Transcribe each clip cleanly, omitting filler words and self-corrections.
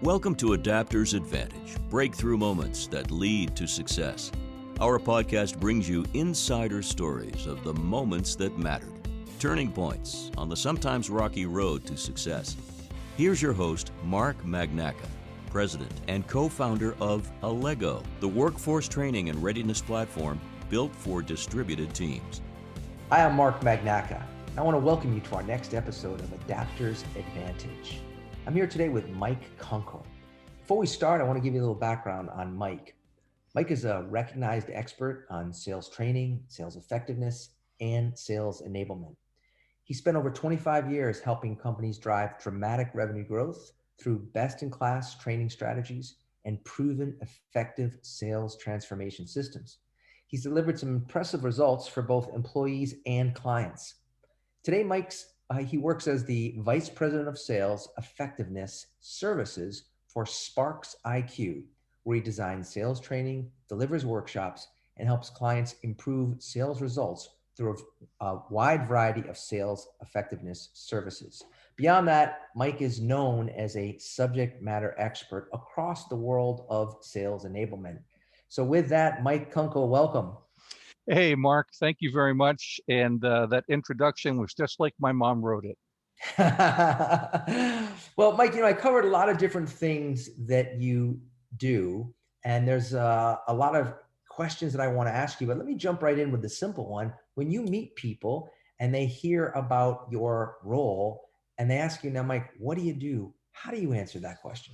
Welcome to Adapter's Advantage, breakthrough moments that lead to success. Our podcast brings you insider stories of the moments that mattered, turning points on the sometimes rocky road to success. Here's your host, Mark Magnacca, president and co-founder of Allego, the workforce training and readiness platform built for distributed teams. Hi, I'm Mark Magnacca, and I want to welcome you to our next episode of Adapter's Advantage. I'm here today with Mike Kunkle. Before we start, I want to give you a little background on Mike. Mike is a recognized expert on sales training, sales effectiveness, and sales enablement. He spent over 25 years helping companies drive dramatic revenue growth through best-in-class training strategies and proven effective sales transformation systems. He's delivered some impressive results for both employees and clients. Today, he works as the Vice President of Sales Effectiveness Services for Sparks IQ, where he designs sales training, delivers workshops, and helps clients improve sales results through a wide variety of sales effectiveness services. Beyond that, Mike is known as a subject matter expert across the world of sales enablement. So with that, Mike Kunkle, welcome. Hey, Mark, thank you very much. And that introduction was just like my mom wrote it. Well, Mike, I covered a lot of different things that you do, and there's a lot of questions that I want to ask you, but let me jump right in with the simple one. When you meet people and they hear about your role and they ask you, now, Mike, what do you do? How do you answer that question?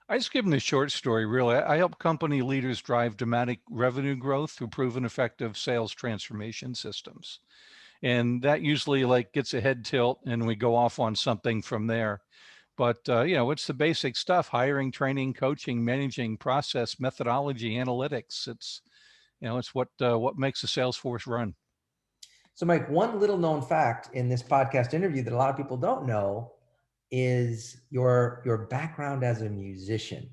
I just give them a short story, really. I help company leaders drive dramatic revenue growth through proven effective sales transformation systems. And that usually gets a head tilt and we go off on something from there. But, it's the basic stuff: hiring, training, coaching, managing, process, methodology, analytics. It's what makes a sales force run. So, Mike, one little known fact in this podcast interview that a lot of people don't know is your background as a musician.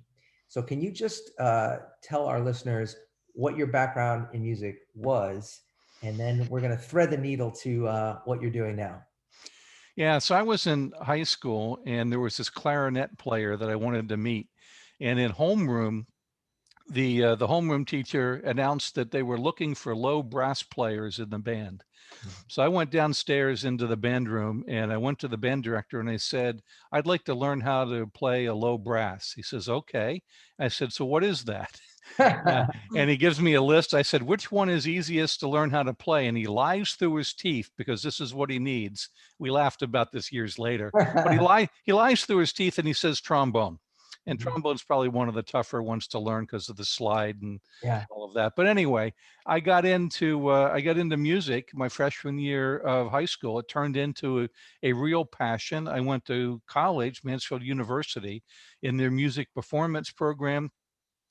So can you just tell our listeners what your background in music was, and then we're going to thread the needle to what you're doing now. Yeah, so I was in high school and there was this clarinet player that I wanted to meet. And in homeroom, the homeroom teacher announced that they were looking for low brass players in the band. So I went downstairs into the band room and I went to the band director and I said, I'd like to learn how to play a low brass. He says, okay. I said, so what is that? And he gives me a list. I said, which one is easiest to learn how to play? And he lies through his teeth because this is what he needs. We laughed about this years later, but he lies through his teeth and he says trombone. And trombone's probably one of the tougher ones to learn because of the slide and all of that. But anyway, I got into music my freshman year of high school. It turned into a real passion. I went to college, Mansfield University, in their music performance program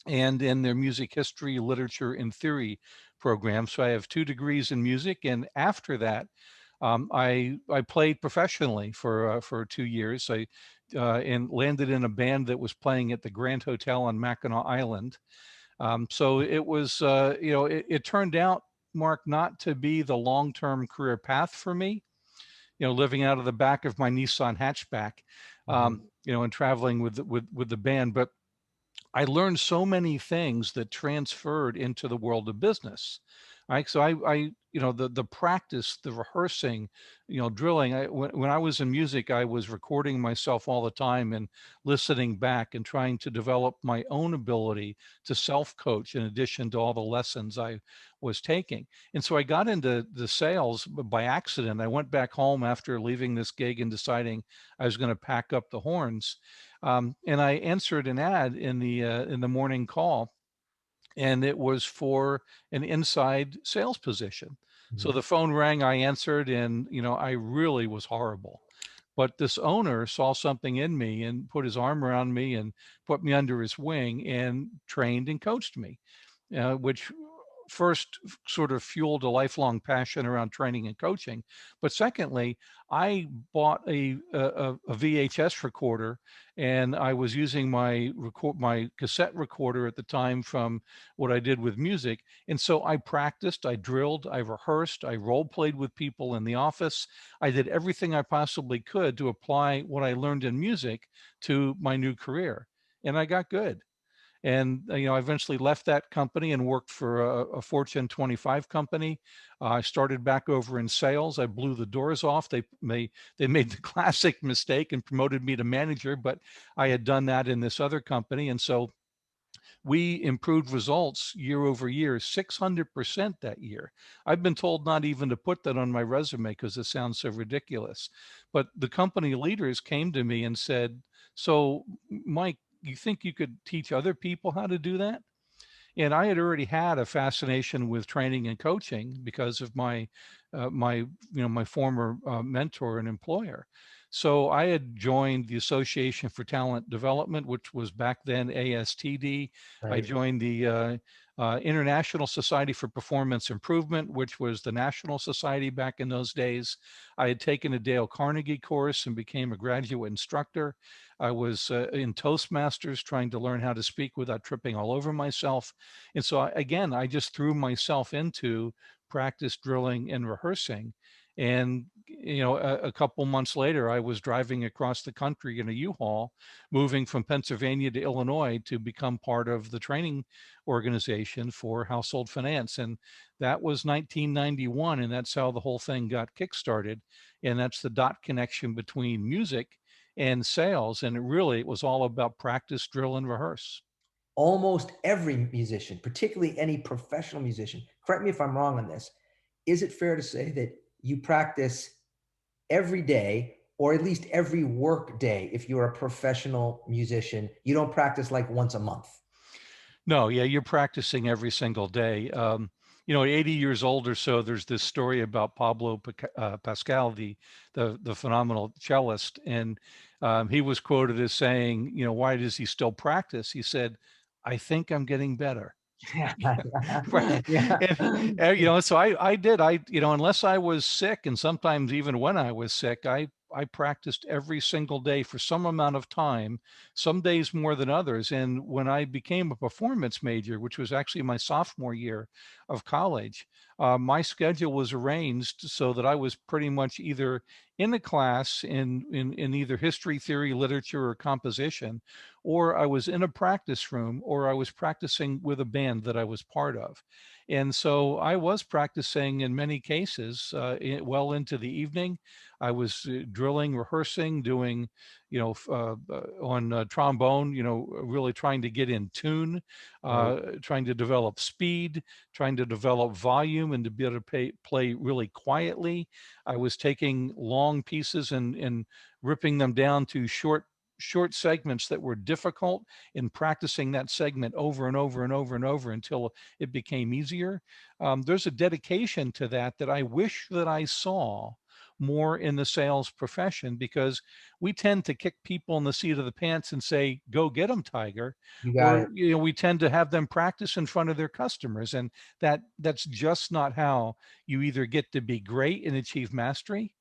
and in their music history, literature, and theory program. So I have 2 degrees in music. And after that, I played professionally for 2 years. And landed in a band that was playing at the Grand Hotel on Mackinac Island. So it was, it turned out, Mark, not to be the long-term career path for me, living out of the back of my Nissan hatchback, and traveling with the band. But I learned so many things that transferred into the world of business. Right. So I the practice, the rehearsing, drilling. When I was in music, I was recording myself all the time and listening back and trying to develop my own ability to self-coach in addition to all the lessons I was taking. And so I got into the sales by accident. I went back home after leaving this gig and deciding I was going to pack up the horns. And I answered an ad in the morning call. And it was for an inside sales position. So the phone rang, I answered, and I really was horrible. But this owner saw something in me and put his arm around me and put me under his wing and trained and coached me, which first sort of fueled a lifelong passion around training and coaching. But secondly, I bought a VHS recorder, and I was using my cassette recorder at the time from what I did with music. And so I practiced, I drilled, I rehearsed, I role played with people in the office. I did everything I possibly could to apply what I learned in music to my new career. and I got good. And I eventually left that company and worked for a Fortune 25 company. I started back over in sales. I blew the doors off. They made the classic mistake and promoted me to manager, but I had done that in this other company, and so we improved results year over year, 600% that year. I've been told not even to put that on my resume because it sounds so ridiculous. But the company leaders came to me and said, "So, Mike, you think you could teach other people how to do that?" And I had already had a fascination with training and coaching because of my former mentor and employer. So I had joined the Association for Talent Development, which was back then ASTD. I Right. joined the International Society for Performance Improvement, which was the national society back in those days. I had taken a Dale Carnegie course and became a graduate instructor. I was in Toastmasters trying to learn how to speak without tripping all over myself. And so again, I just threw myself into practice, drilling, and rehearsing. And a couple months later, I was driving across the country in a U-Haul, moving from Pennsylvania to Illinois to become part of the training organization for household finance. And that was 1991, and that's how the whole thing got kickstarted. And that's the dot connection between music and sales. And it was all about practice, drill, and rehearse. Almost every musician, particularly any professional musician, correct me if I'm wrong on this, is it fair to say that you practice every day or at least every work day? If you're a professional musician, you don't practice like once a month. No, yeah, you're practicing every single day. At 80 years old or so, there's this story about Pablo Pascal, the phenomenal cellist, and he was quoted as saying, why does he still practice? He said, "I think I'm getting better." Yeah. Right. Yeah. And so I did. Unless I was sick, and sometimes even when I was sick, I practiced every single day for some amount of time, some days more than others. And when I became a performance major, which was actually my sophomore year of college, my schedule was arranged so that I was pretty much either in a class in either history, theory, literature, or composition, or I was in a practice room, or I was practicing with a band that I was part of. And so I was practicing in many cases well into the evening. I was drilling, rehearsing, doing, on trombone, really trying to get in tune, Right. trying to develop speed, trying to develop volume and to be able to play really quietly. I was taking long pieces and ripping them down to short segments that were difficult and practicing that segment over and over and over and over until it became easier. There's a dedication to that I wish that I saw more in the sales profession, because we tend to kick people in the seat of the pants and say, "Go get them, Tiger," You got or it. we tend to have them practice in front of their customers, and that's just not how you either get to be great and achieve mastery,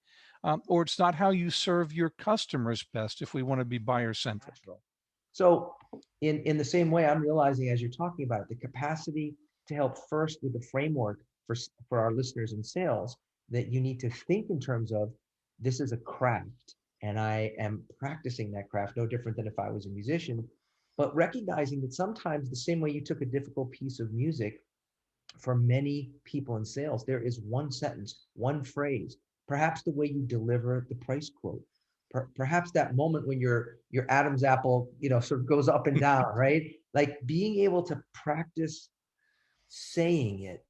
or it's not how you serve your customers best if we want to be buyer centric. So in the same way, I'm realizing as you're talking about it, the capacity to help first with the framework for our listeners in sales, that you need to think in terms of this is a craft and I am practicing that craft, no different than if I was a musician, but recognizing that sometimes the same way you took a difficult piece of music, for many people in sales, there is one sentence, one phrase, perhaps the way you deliver the price quote, perhaps that moment when your Adam's apple, sort of goes up and down, right? Like being able to practice saying it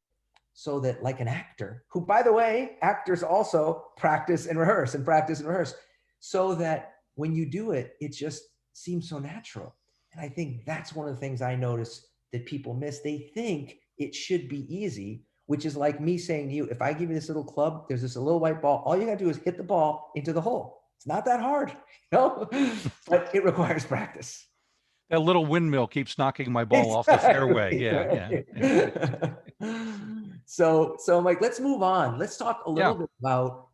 so that, like an actor, who, by the way, actors also practice and rehearse and practice and rehearse, so that when you do it, it just seems so natural. And I think that's one of the things I notice that people miss. They think it should be easy, which is like me saying to you, if I give you this little club, there's this little white ball, all you got to do is hit the ball into the hole. It's not that hard, but it requires practice. That little windmill keeps knocking my ball off the fairway. Exactly. Yeah, yeah, yeah. So Mike, let's move on. Let's talk a little Yeah. bit about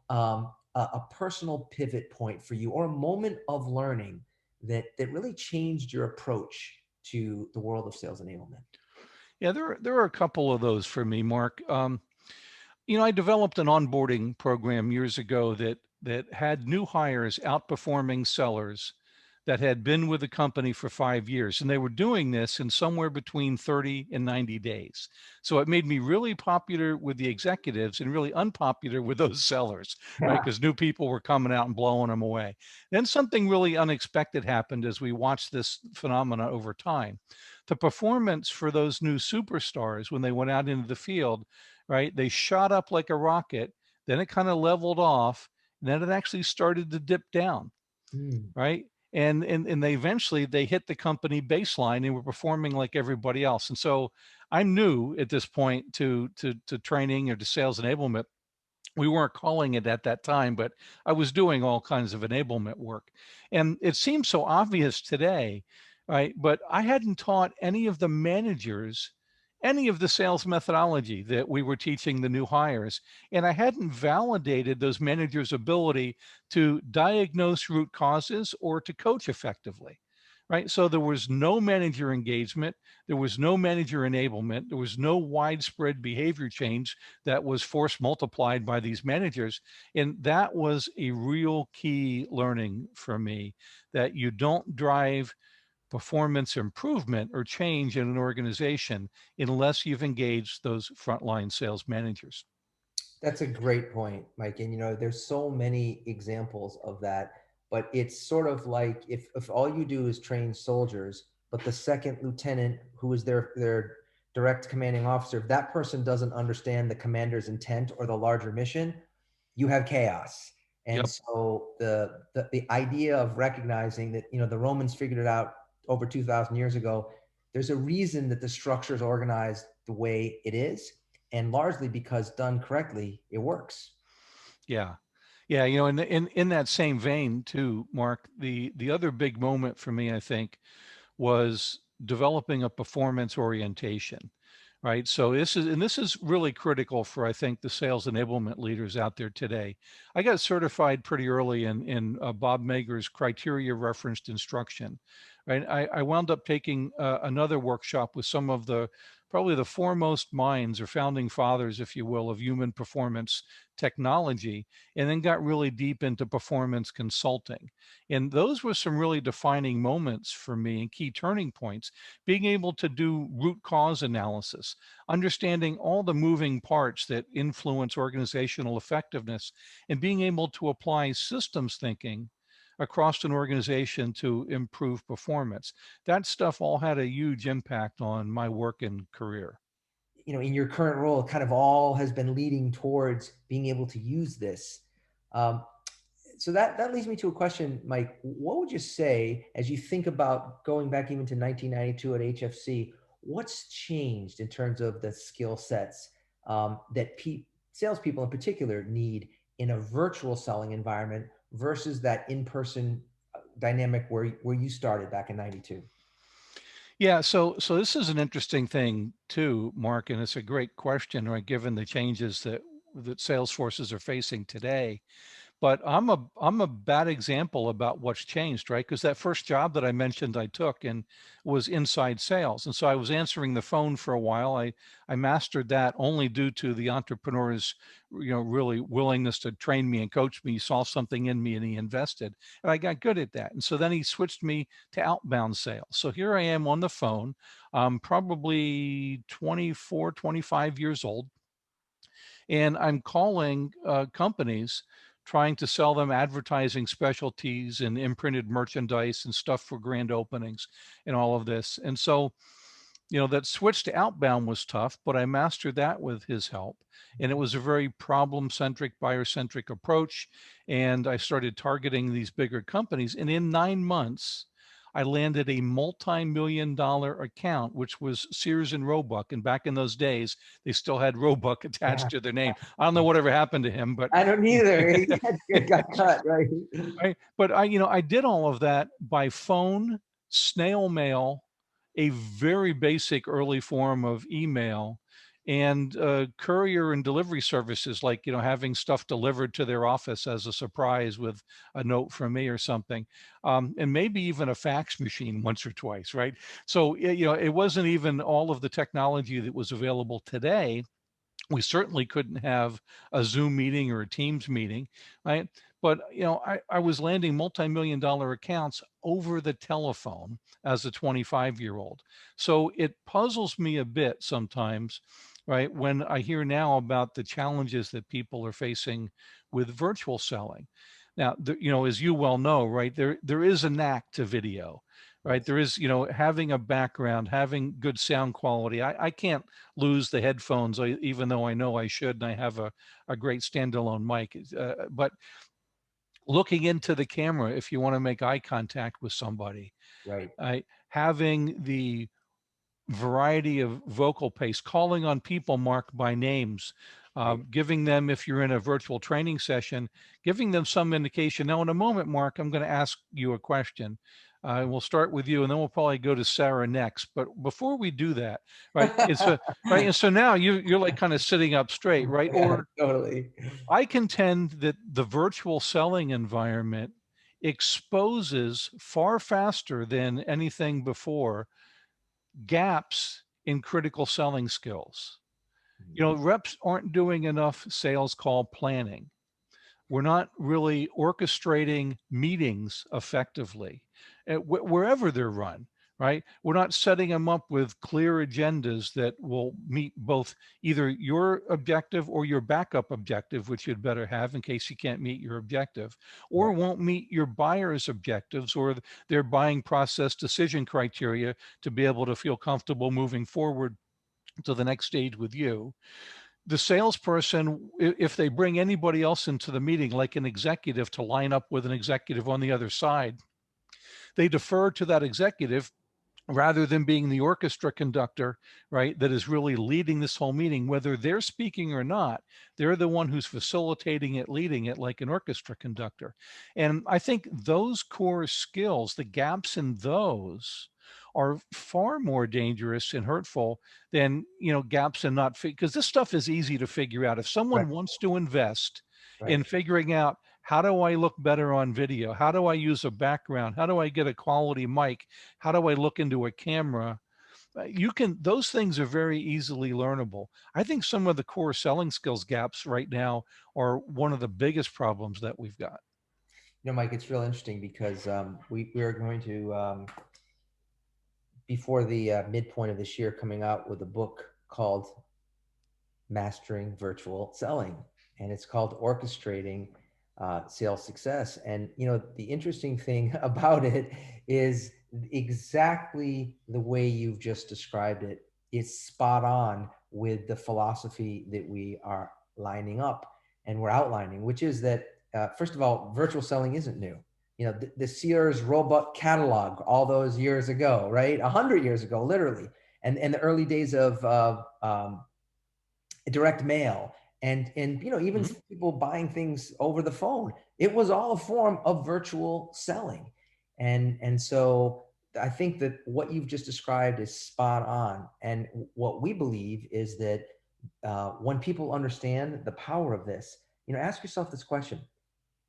a personal pivot point for you, or a moment of learning that really changed your approach to the world of sales enablement. Yeah, there are a couple of those for me, Mark. I developed an onboarding program years ago that had new hires outperforming sellers that had been with the company for 5 years. And they were doing this in somewhere between 30 and 90 days. So it made me really popular with the executives and really unpopular with those sellers, right? Yeah. Because new people were coming out and blowing them away. Then something really unexpected happened as we watched this phenomena over time. The performance for those new superstars when they went out into the field, right? They shot up like a rocket, then it kind of leveled off, and then it actually started to dip down, Mm. right? And they eventually they hit the company baseline and were performing like everybody else. And so I'm new at this point to training or to sales enablement. We weren't calling it at that time, but I was doing all kinds of enablement work. And it seems so obvious today, right? But I hadn't taught any of the managers any of the sales methodology that we were teaching the new hires. And I hadn't validated those managers' ability to diagnose root causes or to coach effectively. Right. So there was no manager engagement. There was no manager enablement. There was no widespread behavior change that was force multiplied by these managers. And that was a real key learning for me, that you don't drive performance improvement or change in an organization unless you've engaged those frontline sales managers. That's a great point, Mike. And there's so many examples of that, but it's sort of like if all you do is train soldiers, but the second lieutenant who is their direct commanding officer, if that person doesn't understand the commander's intent or the larger mission, you have chaos. And Yep. so the idea of recognizing that, the Romans figured it out over 2,000 years ago. There's a reason that the structure is organized the way it is, and largely because done correctly, it works. Yeah. Yeah. In that same vein too, Mark, the other big moment for me, I think, was developing a performance orientation, right? So this is really critical for, I think, the sales enablement leaders out there today. I got certified pretty early in Bob Mager's criteria referenced instruction, right? I wound up taking another workshop with some of the probably the foremost minds or founding fathers, if you will, of human performance technology, and then got really deep into performance consulting. And those were some really defining moments for me and key turning points. Being able to do root cause analysis, understanding all the moving parts that influence organizational effectiveness, and being able to apply systems thinking across an organization to improve performance. That stuff all had a huge impact on my work and career. In your current role, kind of all has been leading towards being able to use this. Um, so that leads me to a question, Mike. What would you say as you think about going back even to 1992 at HFC? What's changed in terms of the skill sets that salespeople in particular need in a virtual selling environment versus that in-person dynamic where you started back in 92? Yeah, so this is an interesting thing too, Mark, and it's a great question, right? Given the changes that sales forces are facing today. But I'm a bad example about what's changed, right? Because that first job that I mentioned I took and was inside sales. And so I was answering the phone for a while. I mastered that only due to the entrepreneur's, really willingness to train me and coach me. He saw something in me and he invested. And I got good at that. And so then he switched me to outbound sales. So here I am on the phone, probably 24, 25 years old, and I'm calling companies trying to sell them advertising specialties and imprinted merchandise and stuff for grand openings and all of this. And so, that switch to outbound was tough, but I mastered that with his help. And it was a very problem centric, buyer centric approach. And I started targeting these bigger companies. And in 9 months, I landed a multi-million-dollar account, which was Sears and Roebuck. And back in those days, they still had Roebuck attached Yeah. to their name. I don't know whatever happened to him, but I don't either. It got cut, right? but I did all of that by phone, snail mail, a very basic early form of email, and courier and delivery services, like having stuff delivered to their office as a surprise with a note from me or something, and maybe even a fax machine once or twice, right? So it wasn't even all of the technology that was available today. We certainly couldn't have a Zoom meeting or a Teams meeting, right? But I was landing multi-million dollar accounts over the telephone as a 25-year-old. So it puzzles me a bit sometimes, right, when I hear now about the challenges that people are facing with virtual selling. Now, as you well know, right, there is a knack to video, right? Yes. There is, having a background, having good sound quality. I can't lose the headphones, even though I know I should, and I have a great standalone mic. But looking into the camera, if you want to make eye contact with somebody, Right. having the variety of vocal pace, calling on people marked by names, Right. giving them, if you're in a virtual training session, giving them some indication. Now, in a moment, Mark, I'm going to ask you a question. We'll start with you, and then we'll probably go to Sarah next. But before we do that, right? It's a right, and so now you're like kind of sitting up straight, right? Yeah, Or totally. I contend that the virtual selling environment exposes far faster than anything before gaps in critical selling skills. Reps aren't doing enough sales call planning. We're not really orchestrating meetings effectively wherever they're run, right? We're not setting them up with clear agendas that will meet both either your objective or your backup objective, which you'd better have in case you can't meet your objective, or Right. won't meet your buyer's objectives or their buying process decision criteria to be able to feel comfortable moving forward to the next stage with you. The salesperson, if they bring anybody else into the meeting, like an executive, to line up with an executive on the other side, they defer to that executive rather than being the orchestra conductor, right, that is really leading this whole meeting, whether they're speaking or not. They're the one who's facilitating it, leading it like an orchestra conductor. And I think those core skills, the gaps in those, are far more dangerous and hurtful than gaps in not, because this stuff is easy to figure out. If Right. someone wants to invest in Right. figuring out, how do I look better on video? How do I use a background? How do I get a quality mic? How do I look into a camera? Those things are very easily learnable. I think some of the core selling skills gaps right now are one of the biggest problems that we've got. Mike, it's real interesting because we are going to, before the midpoint of this year, coming out with a book called Mastering Virtual Selling, and it's called Orchestrating Sales Success. And the interesting thing about it is exactly the way you've just described it. It's spot on with the philosophy that we are lining up and we're outlining, which is that first of all, virtual selling isn't new. The Sears Roebuck catalog all those years ago, right? 100 years ago, literally, and the early days of direct mail, and even Mhm. people buying things over the phone. It was all a form of virtual selling, and so I think that what you've just described is spot on. And what we believe is that when people understand the power of this, ask yourself this question: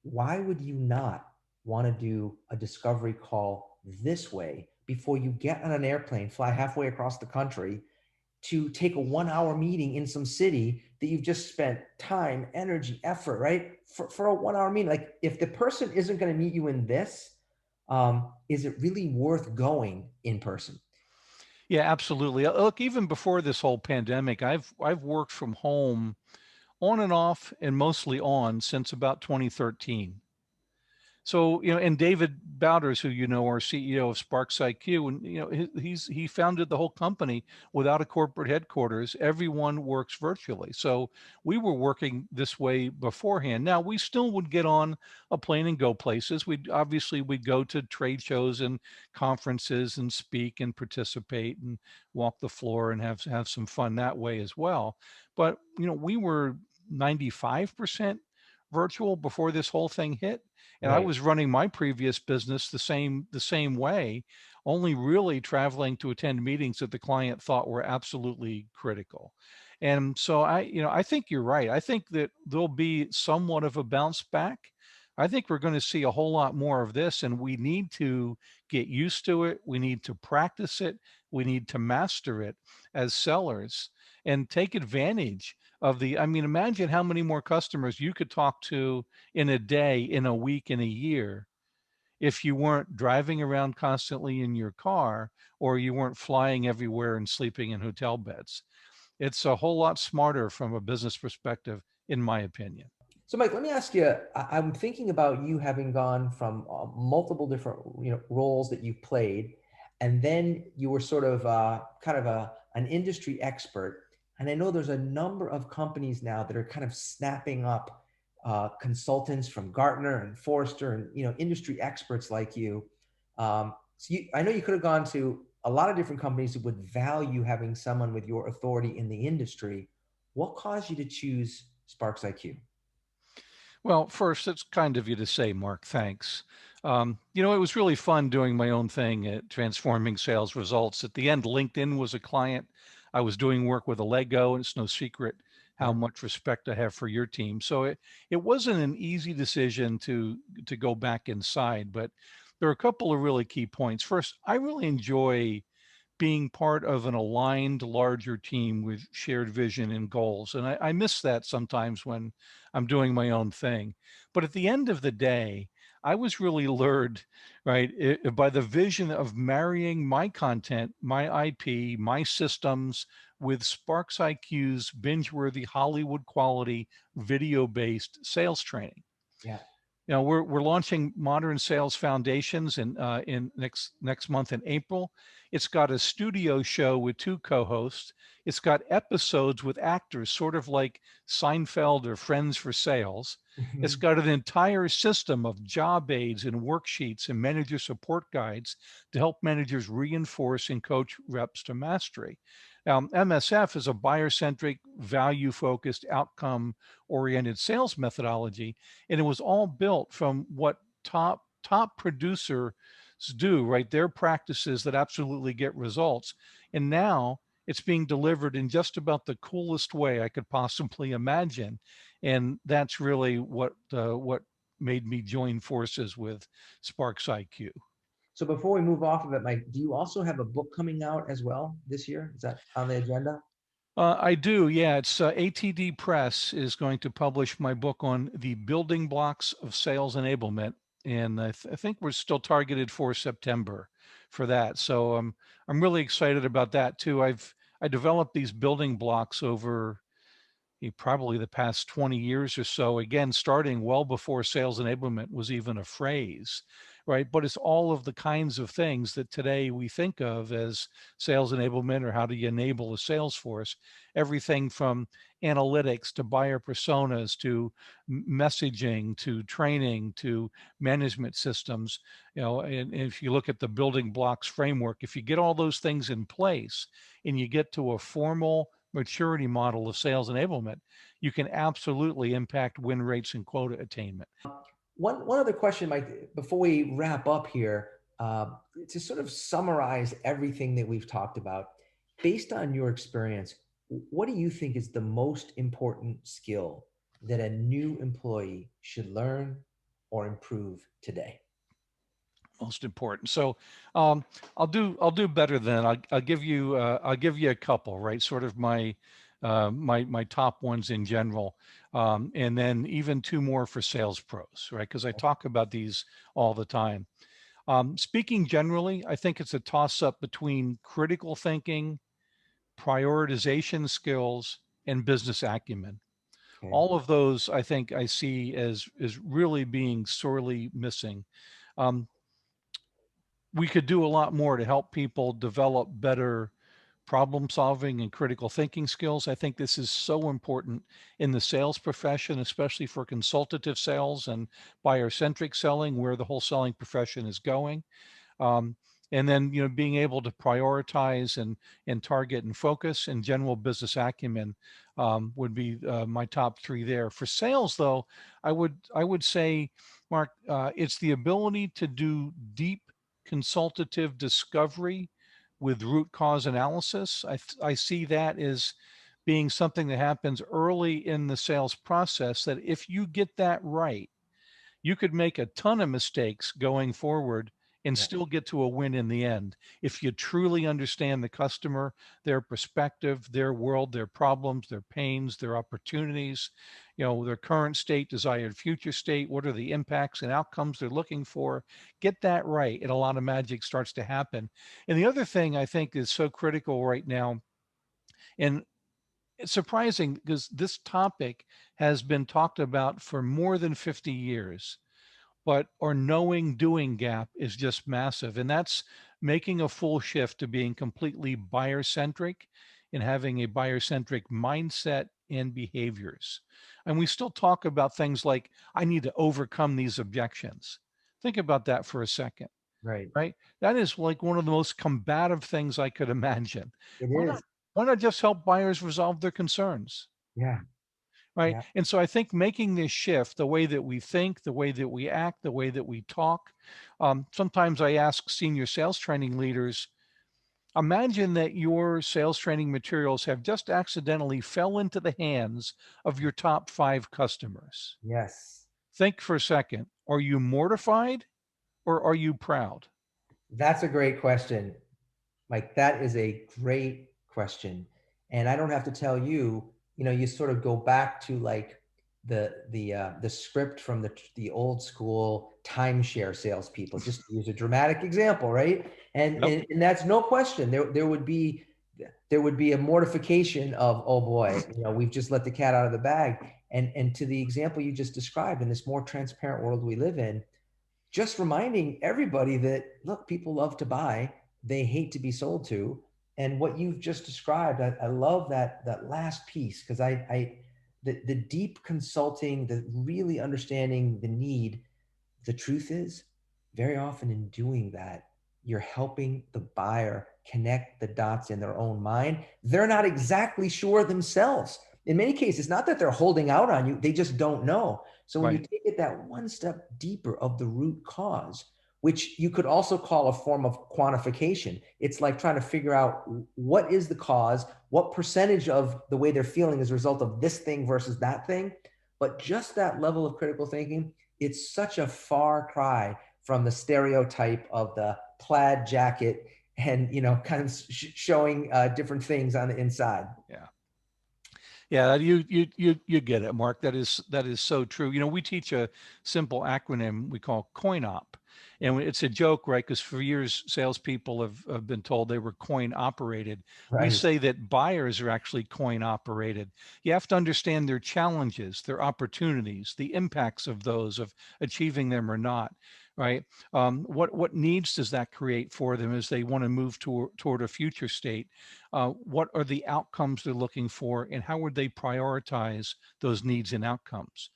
why would you not want to do a discovery call this way before you get on an airplane, fly halfway across the country to take a 1 hour meeting in some city that you've just spent time, energy, effort, right? For a 1 hour meeting? Like, if the person isn't going to meet you in this, is it really worth going in person? Yeah, absolutely. Look, even before this whole pandemic, I've worked from home on and off and mostly on since about 2013. So, and David Bowders, who our CEO of Sparks IQ, and he founded the whole company without a corporate headquarters. Everyone works virtually. So we were working this way beforehand. Now we still would get on a plane and go places. We'd go to trade shows and conferences and speak and participate and walk the floor and have some fun that way as well. But we were 95% virtual before this whole thing hit, and I Right. was running my previous business the same way, only really traveling to attend meetings that the client thought were absolutely critical. And so I think you're right. I think that there'll be somewhat of a bounce back. I think we're going to see a whole lot more of this, and we need to get used to it. We need to practice it. We need to master it as sellers and take advantage I mean, imagine how many more customers you could talk to in a day, in a week, in a year, if you weren't driving around constantly in your car, or you weren't flying everywhere and sleeping in hotel beds. It's a whole lot smarter from a business perspective, in my opinion. So, Mike, let me ask you. I'm thinking about you having gone from multiple different, roles that you've played, and then you were sort of kind of an industry expert. And I know there's a number of companies now that are kind of snapping up consultants from Gartner and Forrester, and industry experts like you. I know you could have gone to a lot of different companies that would value having someone with your authority in the industry. What caused you to choose Sparks IQ? Well, first, it's kind of you to say, Mark, thanks. It was really fun doing my own thing at transforming sales results. At the end, LinkedIn was a client. I was doing work with a Lego, and it's no secret how Yeah. much respect I have for your team. So it wasn't an easy decision to go back inside, but there are a couple of really key points. First, I really enjoy being part of an aligned larger team with shared vision and goals. And I miss that sometimes when I'm doing my own thing. But at the end of the day, I was really lured, right, by the vision of marrying my content, my IP, my systems with Sparks IQ's binge-worthy Hollywood quality video-based sales training. Yeah. We're launching Modern Sales Foundations in next month in April. It's got a studio show with 2 co-hosts. It's got episodes with actors, sort of like Seinfeld or Friends for Sales. It's got an entire system of job aids and worksheets and manager support guides to help managers reinforce and coach reps to mastery. Now, MSF is a buyer-centric, value-focused, outcome-oriented sales methodology, and it was all built from what top producers do, right? Their practices that absolutely get results. And now it's being delivered in just about the coolest way I could possibly imagine. And that's really what made me join forces with Sparks IQ. So before we move off of it, Mike, do you also have a book coming out as well this year? Is that on the agenda? I do, yeah. It's ATD Press is going to publish my book on the building blocks of sales enablement, and I think we're still targeted for September for that. So I'm really excited about that too. I developed these building blocks over probably the past 20 years or so, again, starting well before sales enablement was even a phrase, right? But it's all of the kinds of things that today we think of as sales enablement, or how do you enable a sales force, everything from analytics to buyer personas to messaging to training to management systems. And if you look at the building blocks framework, if you get all those things in place and you get to a formal maturity model of sales enablement, you can absolutely impact win rates and quota attainment. One other question, Mike, before we wrap up here, to sort of summarize everything that we've talked about, based on your experience, what do you think is the most important skill that a new employee should learn or improve today? Most important. So I'll do better than I'll give you a couple, right? Sort of my top ones in general, and then even 2 more for sales pros, right? Because I talk about these all the time. Speaking generally, I think it's a toss up between critical thinking, prioritization skills, and business acumen. Okay. All of those I think I see as really being sorely missing. Um, we could do a lot more to help people develop better problem solving and critical thinking skills. I think this is so important in the sales profession, especially for consultative sales and buyer centric selling, where the whole selling profession is going. Um, and then, being able to prioritize and target and focus, and general business acumen would be my top 3 there. For sales, though, I would say, Mark, it's the ability to do deep consultative discovery with root cause analysis. I see that as being something that happens early in the sales process, that if you get that right, you could make a ton of mistakes going forward and Right. still get to a win in the end. If you truly understand the customer, their perspective, their world, their problems, their pains, their opportunities, their current state, desired future state, what are the impacts and outcomes they're looking for, get that right, and a lot of magic starts to happen. And the other thing I think is so critical right now, and it's surprising because this topic has been talked about for more than 50 years, but our knowing doing gap is just massive. And that's making a full shift to being completely buyer centric and having a buyer centric mindset and behaviors. And we still talk about things like, I need to overcome these objections. Think about that for a second, Right. right? That is like one of the most combative things I could imagine. It Why is. not, why not just help buyers resolve their concerns? Yeah. Right. Yeah. And so I think making this shift, the way that we think, the way that we act, the way that we talk. Sometimes I ask senior sales training leaders, imagine that your sales training materials have just accidentally fell into the hands of your top 5 customers. Yes. Think for a second. Are you mortified or are you proud? That's a great question. Mike, that is a great question. And I don't have to tell you, you sort of go back to like the script from the old school timeshare salespeople, just to use a dramatic example, right? And Yep. and, and that's no question. There would be a mortification of, oh boy, we've just let the cat out of the bag. And to the example you just described, in this more transparent world we live in, just reminding everybody that, look, people love to buy, they hate to be sold to. And what you've just described, I love that last piece, because the deep consulting, the really understanding the need. The truth is, very often in doing that, you're helping the buyer connect the dots in their own mind. They're not exactly sure themselves. In many cases, not that they're holding out on you, they just don't know. So when you Right. take it that one step deeper of the root cause, which you could also call a form of quantification, it's like trying to figure out what is the cause, what percentage of the way they're feeling is a result of this thing versus that thing. But just that level of critical thinking, it's such a far cry from the stereotype of the plaid jacket and kind of showing different things on the inside. Yeah. Yeah, you get it, Mark. That is so true. We teach a simple acronym we call coin op, and it's a joke, right? Because for years, salespeople have been told they were coin operated. We Right. say that buyers are actually coin operated. You have to understand their challenges, their opportunities, the impacts of those, of achieving them or not. Right. What needs does that create for them as they want to move toward a future state? What are the outcomes they're looking for, and how would they prioritize those needs and outcomes?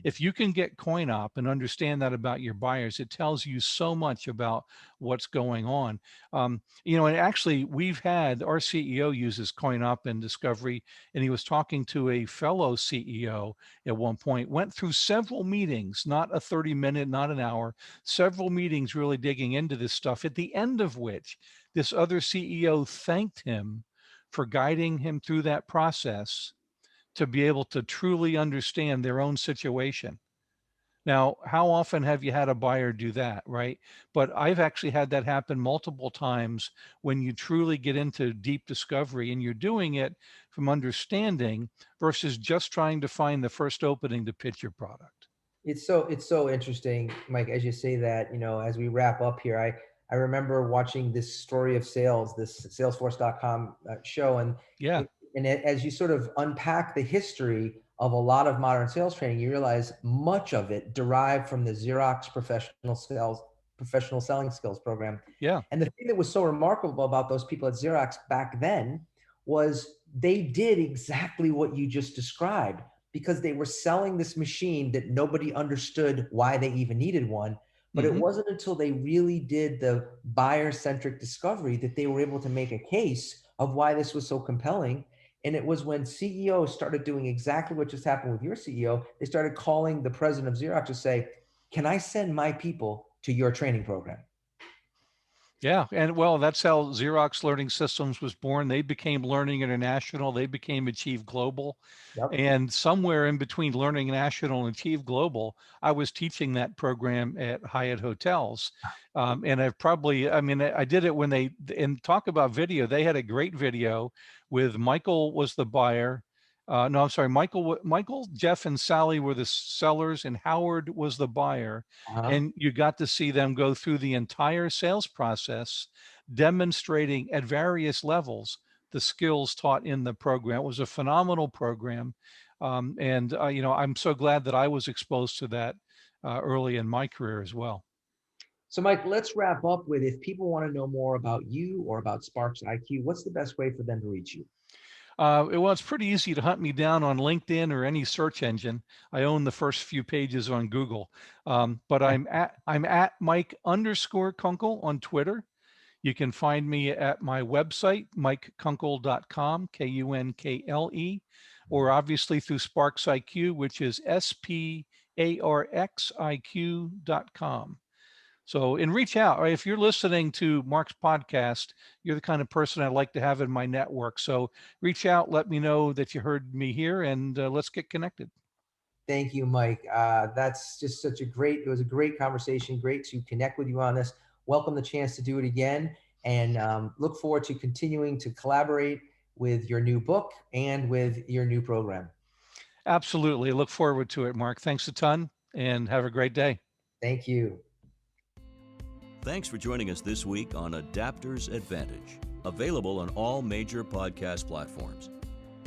If you can get coin op and understand that about your buyers, it tells you so much about what's going on. And actually, we've had our CEO uses coin op in discovery, and he was talking to a fellow CEO at one point, went through several meetings, not a 30-minute, not an hour, several meetings really digging into this stuff, at the end of which this other CEO thanked him for guiding him through that process to be able to truly understand their own situation. Now, how often have you had a buyer do that, right? But I've actually had that happen multiple times when you truly get into deep discovery and you're doing it from understanding versus just trying to find the first opening to pitch your product. It's so interesting, Mike, as you say that. As we wrap up here, I remember watching this Story of Sales, this Salesforce.com show, Yeah, as you sort of unpack the history of a lot of modern sales training, you realize much of it derived from the Xerox professional selling skills program. yeah. And the thing that was so remarkable about those people at Xerox back then was they did exactly what you just described, because they were selling this machine that nobody understood why they even needed one. But it Hmm. wasn't until they really did the buyer-centric discovery that they were able to make a case of why this was so compelling. And it was when CEOs started doing exactly what just happened with your CEO. They started calling the president of Xerox to say, can I send my people to your training program? Yeah, and well, that's how Xerox Learning Systems was born. They became Learning International. They became Achieve Global. Yep. And somewhere in between Learning National and Achieve Global, I was teaching that program at Hyatt Hotels. And I've probably, I mean, I did it when they, and talk about video, they had a great video with Michael was the buyer. No, I'm sorry, Michael, Jeff, and Sally were the sellers, and Howard was the buyer. Uh-huh. And you got to see them go through the entire sales process, demonstrating at various levels the skills taught in the program. It was a phenomenal program. And I'm so glad that I was exposed to that early in my career as well. So, Mike, let's wrap up with, if people want to know more about you or about Sparks IQ, what's the best way for them to reach you? Well, it's pretty easy to hunt me down on LinkedIn or any search engine. I own the first few pages on Google, but I'm at Mike_Kunkle on Twitter. You can find me at my website, mikekunkle.com, Kunkle, or obviously through Sparks IQ, which is SPARXIQ.com. So, and reach out. If you're listening to Mark's podcast, you're the kind of person I'd like to have in my network. So reach out, let me know that you heard me here, and let's get connected. Thank you, Mike. That's just it was a great conversation. Great to connect with you on this. Welcome the chance to do it again, and look forward to continuing to collaborate with your new book and with your new program. Absolutely. Look forward to it, Mark. Thanks a ton, and have a great day. Thank you. Thanks for joining us this week on Adapter's Advantage, available on all major podcast platforms.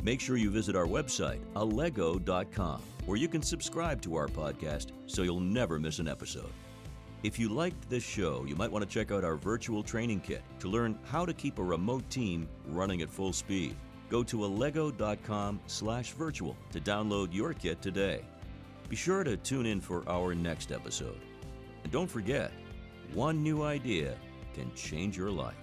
Make sure you visit our website, allego.com, where you can subscribe to our podcast so you'll never miss an episode. If you liked this show, you might want to check out our virtual training kit to learn how to keep a remote team running at full speed. Go to allego.com/virtual to download your kit today. Be sure to tune in for our next episode. And don't forget, one new idea can change your life.